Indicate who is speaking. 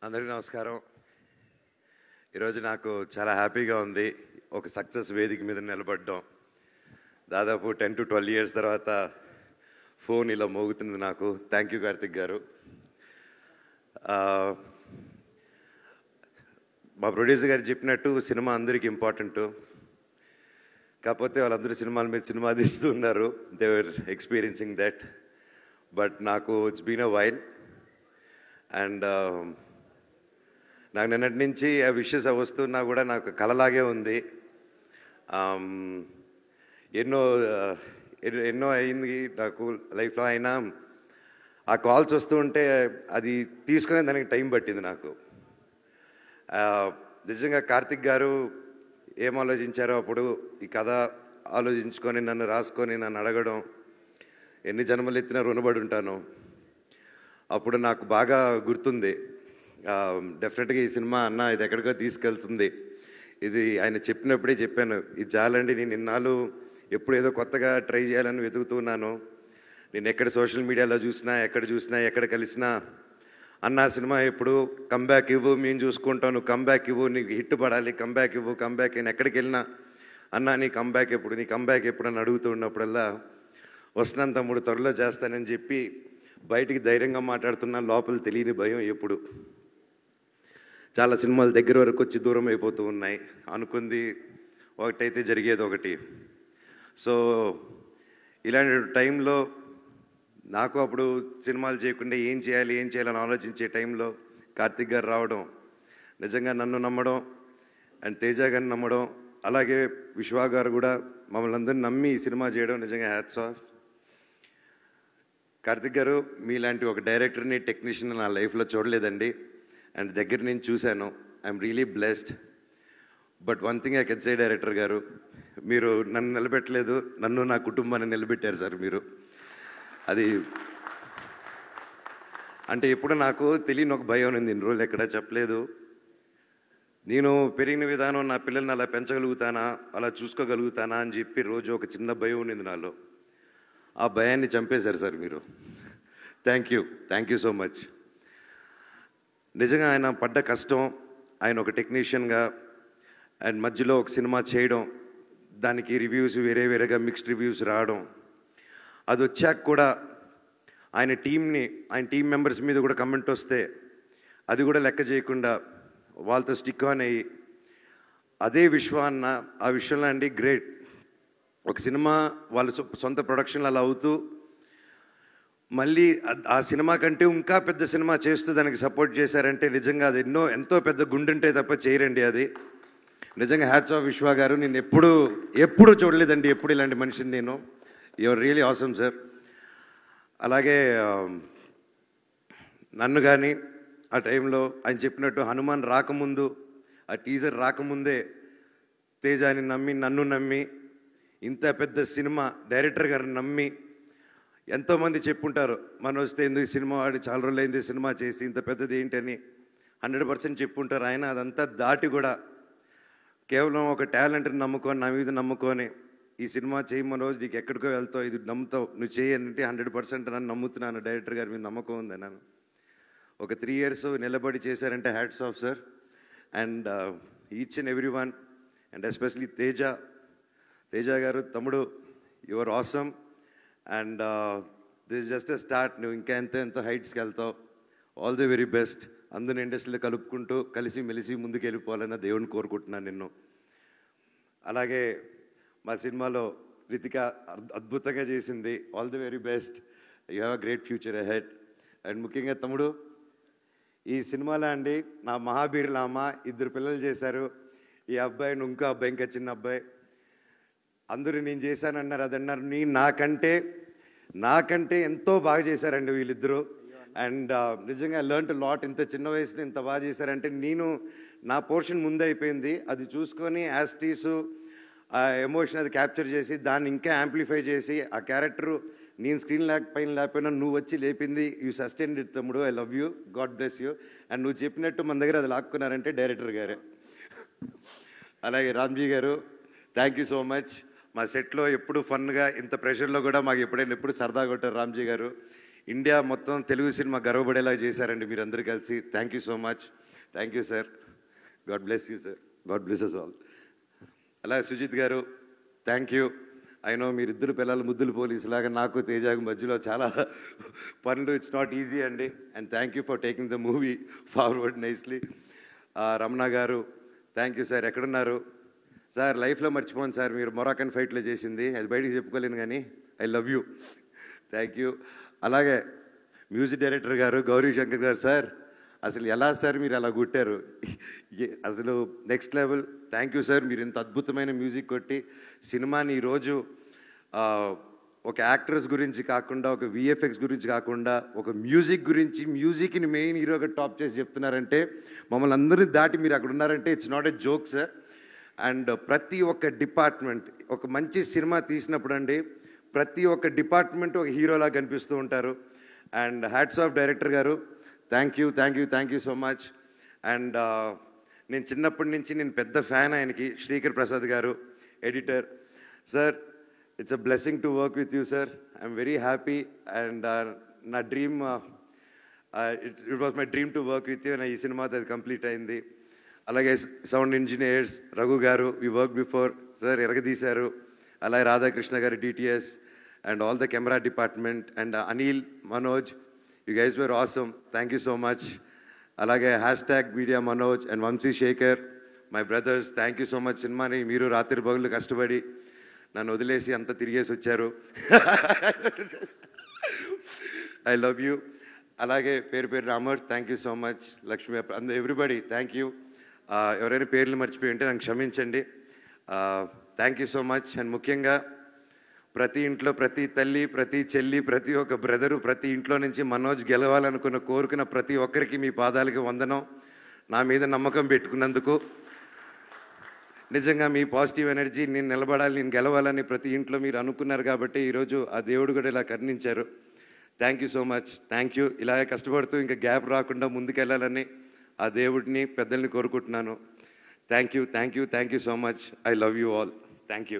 Speaker 1: అందరికీ నమస్కారం. ఈరోజు నాకు చాలా హ్యాపీగా ఉంది. ఒక సక్సెస్ వేదిక మీద నిలబడడం. దాదాపు 10 to 12 years తర్వాత ఫోన్ ఇలా మోగుతుంది నాకు. థ్యాంక్ యూ కార్తిక్ గారు. మా ప్రొడ్యూసర్ గారు చెప్పినట్టు సినిమా అందరికీ ఇంపార్టెంట్. కాకపోతే వాళ్ళందరూ సినిమాల మీద సినిమా తీస్తూ ఉన్నారు. They were experiencing that. But నాకు it's been a while. And నాకు నిన్నటి నుంచి ఆ విషెస్ వస్తున్నా కూడా నాకు కలలాగే ఉంది. ఎన్నో అయింది నాకు లైఫ్లో. అయినా ఆ కాల్స్ వస్తూ ఉంటే అది తీసుకునే దానికి టైం పట్టింది నాకు. నిజంగా కార్తిక్ గారు ఏం ఆలోచించారో అప్పుడు ఈ కథ ఆలోచించుకొని నన్ను రాసుకొని నన్ను అడగడం, ఎన్ని జన్మలు ఎత్తినా రుణపడి ఉంటాను. అప్పుడు నాకు బాగా గుర్తుంది. డెఫినెట్గా ఈ సినిమా అన్న ఇది ఎక్కడికో తీసుకెళ్తుంది. ఇది ఆయన చెప్పినప్పుడే చెప్పాను, ఇది చాలండి, నేను ఇన్నాళ్ళు ఎప్పుడు ఏదో కొత్తగా ట్రై చేయాలని వెతుకుతున్నాను. నేను ఎక్కడ సోషల్ మీడియాలో చూసినా, ఎక్కడ కలిసినా అన్న సినిమా ఎప్పుడు కంబ్యాక్ ఇవ్వు, మేము చూసుకుంటాం, నువ్వు కంబ్యాక్ ఇవ్వు, నీకు హిట్ పడాలి, కంబ్యాక్ ఇవ్వు, కంబ్యాక్. నేను ఎక్కడికి వెళ్ళినా అన్న నీ కంబ్యాక్ ఎప్పుడు అని అడుగుతూ ఉన్నప్పుడల్లా వస్తున్నాను తమ్ముడు, త్వరలో చేస్తానని చెప్పి బయటికి ధైర్యంగా మాట్లాడుతున్నా. లోపల తెలియని భయం ఎప్పుడు. చాలా సినిమాలు దగ్గర వరకు వచ్చి దూరం అయిపోతూ ఉన్నాయి. అనుకుంది ఒకటైతే జరిగేది ఒకటి. సో ఇలాంటి టైంలో నాకు అప్పుడు సినిమాలు చేయకుండా ఏం చేయాలని ఆలోచించే టైంలో కార్తిక్ గారు రావడం, నిజంగా నన్ను నమ్మడం అండ్ తేజ గారిని నమ్మడం, అలాగే విశ్వా గారు కూడా మమ్మల్ని అందరినీ నమ్మి ఈ సినిమా చేయడం నిజంగా హ్యాట్స్ ఆఫ్. కార్తిక్ గారు మీలాంటి ఒక డైరెక్టర్ని, టెక్నీషియన్ నా లైఫ్లో చూడలేదండి. అండ్ దగ్గర నుంచి చూశాను. I'm really blessed. But one thing I can say director గారు, మీరు నన్ను నిలబెట్టలేదు, నన్ను నా కుటుంబాన్ని నిలబెట్టారు సార్ మీరు. అది అంటే ఎప్పుడు నాకు తెలియని ఒక భయం ఉంది. ఇన్ని రోజులు ఎక్కడ చెప్పలేదు. నేను పెరిగిన విధానం, నా పిల్లల్ని అలా పెంచగలుగుతానా, అలా చూసుకోగలుగుతానా అని చెప్పి రోజు ఒక చిన్న భయం ఉండింది నాలో. ఆ భయాన్ని చంపేశారు సార్ మీరు. Thank you so much. నిజంగా ఆయన పడ్డ కష్టం, ఆయన ఒక టెక్నీషియన్గా అండ్ మధ్యలో ఒక సినిమా చేయడం, దానికి రివ్యూస్ వేరేగా మిక్స్డ్ రివ్యూస్ రావడం, అది వచ్చాక కూడా ఆయన టీం మెంబర్స్ మీద కూడా కమెంట్ వస్తే అది కూడా లెక్క చేయకుండా వాళ్ళతో స్టిక్ ఆన్ అయ్యి, అదే విశ్వ అన్న ఆ విషయంలో అండి గ్రేట్. ఒక సినిమా వాళ్ళ సొంత ప్రొడక్షన్లు అలా అవుతూ మళ్ళీ ఆ సినిమా కంటే ఇంకా పెద్ద సినిమా చేస్తూ దానికి సపోర్ట్ చేశారంటే నిజంగా అది ఎంతో పెద్ద గుండెంటే తప్ప చేయరండి అది. నిజంగా హ్యాట్స్ ఆఫ్ విశ్వా గారు. నేను ఎప్పుడు చూడలేదండి ఎప్పుడు ఇలాంటి మనిషిని నేను. Your really awesome sir. అలాగే నన్ను కానీ ఆ టైంలో ఆయన చెప్పినట్టు హనుమాన్ రాకముందు, ఆ టీజర్ రాకముందే తేజాని నమ్మి, నన్ను నమ్మి, ఇంత పెద్ద సినిమా డైరెక్టర్ గారిని నమ్మి, ఎంతోమంది చెప్పుంటారు మనం వస్తే ఎందుకు సినిమా వాడి చాలా రోజులు అయింది సినిమా చేసి ఇంత పెద్దది ఏంటని 100% చెప్పుంటారు. ఆయన అదంతా దాటి కూడా కేవలం ఒక టాలెంట్ని నమ్ముకొని, నా మీద నమ్ముకొని ఈ సినిమా చేయమని రోజు నీకు ఎక్కడికో వెళ్తావు, ఇది నమ్ముతావు, నువ్వు చేయంటే 100% నన్ను నమ్ముతున్నాను. డైరెక్టర్ గారి మీద నమ్మకం ఉంది. నన్ను ఒక 3 years నిలబడి చేశారంటే hats off sir. And each and every one and especially Teja గారు, తమ్ముడు, your awesome. And this just a start. నువ్వు ఇంకా ఎంత హైట్స్కి వెళ్తావు. All the very best. అందరిని ఇండస్ట్రీలో కలుపుకుంటూ కలిసి మెలిసి ముందుకు వెళ్ళిపోవాలని దేవుడిని కోరుకుంటున్నాను నిన్ను. అలాగే మా సినిమాలో రితిక అద్భుతంగా చేసింది. All the very best. You have a great future ahead. And ముఖ్యంగా తమ్ముడు, ఈ సినిమాలో అండి నా మహాబీర్లామ 2 పిల్లలు చేశారు. ఈ అబ్బాయి, ఇంకో అబ్బాయి, ఇంకా చిన్న అబ్బాయి. అందరూ నేను చేశానన్నారు, అదన్నారు. నాకంటే ఎంతో బాగా చేశారండి వీళ్ళిద్దరూ. అండ్ నిజంగా లెర్న్ లాట్. ఇంత చిన్న వయసులో ఇంత బాగా చేశారంటే నా పోర్షన్ ముందే అయిపోయింది. అది చూసుకొని యాస్టీసు ఆ ఎమోషన్ అది క్యాప్చర్ చేసి దాన్ని ఇంకా యాంప్లిఫై చేసి ఆ క్యారెక్టరు నేను స్క్రీన్ పైన లేకపోయినా నువ్వు వచ్చి లేపింది. యూ సస్టైన్డ్ ఇట్ తమ్ముడు. I love you, God bless you. And నువ్వు చెప్పినట్టు మన దగ్గర అది లాక్కున్నారంటే డైరెక్టర్ గారే. అలాగే రామ్జీ గారు, థ్యాంక్ యూ సో మచ్. మా సెట్లో ఎప్పుడు ఫన్గా, ఇంత ప్రెషర్లో కూడా మాకు ఎప్పుడు సరదా కొట్టారు రామ్జీ గారు. ఇండియా మొత్తం తెలుగు సినిమా గర్వపడేలా చేశారండి మీరందరూ కలిసి. Thank you so much. Thank you sir. God bless you sir. God bless us all. అలాగే సుజిత్ గారు థ్యాంక్ యూ. అయినో మీరిద్దరు పిల్లలు ముద్దులు పోలీసులాగా నాకు తేజాకు మధ్యలో చాలా పనులు. ఇట్స్ నాట్ ఈజీ అండి. And thank you for taking the movie forward nicely. Ramana గారు థ్యాంక్ యూ సార్. ఎక్కడున్నారు సార్? లైఫ్లో మర్చిపోను సార్ మీరు మొరాకన్ ఫైట్లో చేసింది, అది బయటికి చెప్పుకోలేను కానీ I love you. Thank you. అలాగే మ్యూజిక్ డైరెక్టర్ గారు గౌరీ శంకర్ గారు సార్, అసలు ఎలా సార్ మీరు అలా కొట్టారు, అసలు next level. Thank you sir. మీరు ఇంత అద్భుతమైన మ్యూజిక్ కొట్టి సినిమాని ఈరోజు ఒక యాక్టర్స్ గురించి కాకుండా, ఒక విఎఫ్ఎక్స్ గురించి కాకుండా, ఒక మ్యూజిక్ గురించి, మ్యూజిక్ని మెయిన్ హీరోగా టాప్ చేసి చెప్తున్నారంటే, మమ్మల్ని అందరినీ దాటి మీరు అక్కడ ఉన్నారంటే it's not a joke sir. And ప్రతి ఒక్క డిపార్ట్మెంట్ ఒక మంచి సినిమా తీసినప్పుడు అండి, ప్రతి ఒక్క డిపార్ట్మెంట్ ఒక హీరోలా కనిపిస్తూ ఉంటారు. అండ్ హ్యాట్స్ ఆఫ్ డైరెక్టర్ గారు. Thank you, thank you, thank you so much. And నేను చిన్నప్పటి నుంచి నేను పెద్ద ఫ్యాన్ ఆయనకి. శ్రీకర్ ప్రసాద్ గారు editor sir, it's a blessing to work with you sir. I'm very happy. And నా dream, it was my dream to work with you. ఈ సినిమాతో అది కంప్లీట్ అయింది. అలాగే సౌండ్ ఇంజనీర్స్ రఘు గారు, వి వర్క్ బిఫోర్ సార్, ఎరగదీశారు. అలాగే రాధాకృష్ణ గారు DTS and all the camera department and Anil, Manoj, you guys were awesome. Thank you so much. అలాగే hashtag media Manoj and Vamshi Shekar, my brothers, thank you so much. సినిమాని మీరు రాత్రి పగులు కష్టపడి నన్ను వదిలేసి అంతా తిరిగేసి వచ్చారు. I love you. అలాగే పేరు పేరు Amar, thank you so much. Lakshmi, everybody thank you. ఎవరైనా పేర్లు మర్చిపోయి ఉంటే నాకు క్షమించండి. Thank you so much. And ముఖ్యంగా ప్రతి ఇంట్లో ప్రతి తల్లి, ప్రతి చెల్లి, ప్రతి ఒక్క బ్రదరు, ప్రతి ఇంట్లో నుంచి మనోజ్ గెలవాలనుకున్న కోరుకున్న ప్రతి ఒక్కరికి మీ పాదాలకి వందనం. నా మీద నమ్మకం పెట్టుకున్నందుకు నిజంగా మీ పాజిటివ్ ఎనర్జీ, నేను నిలబడాలి, నేను గెలవాలని ప్రతి ఇంట్లో మీరు అనుకున్నారు కాబట్టి ఈరోజు ఆ దేవుడు కూడా ఇలా కరుణించారు. Thank you so much. Thank you. ఇలాగే కష్టపడుతూ ఇంకా గ్యాప్ రాకుండా ముందుకెళ్ళాలని ఆ దేవుడిని, పెద్దల్ని కోరుకుంటున్నాను. Thank you, thank you, thank you so much. I love you all. Thank you.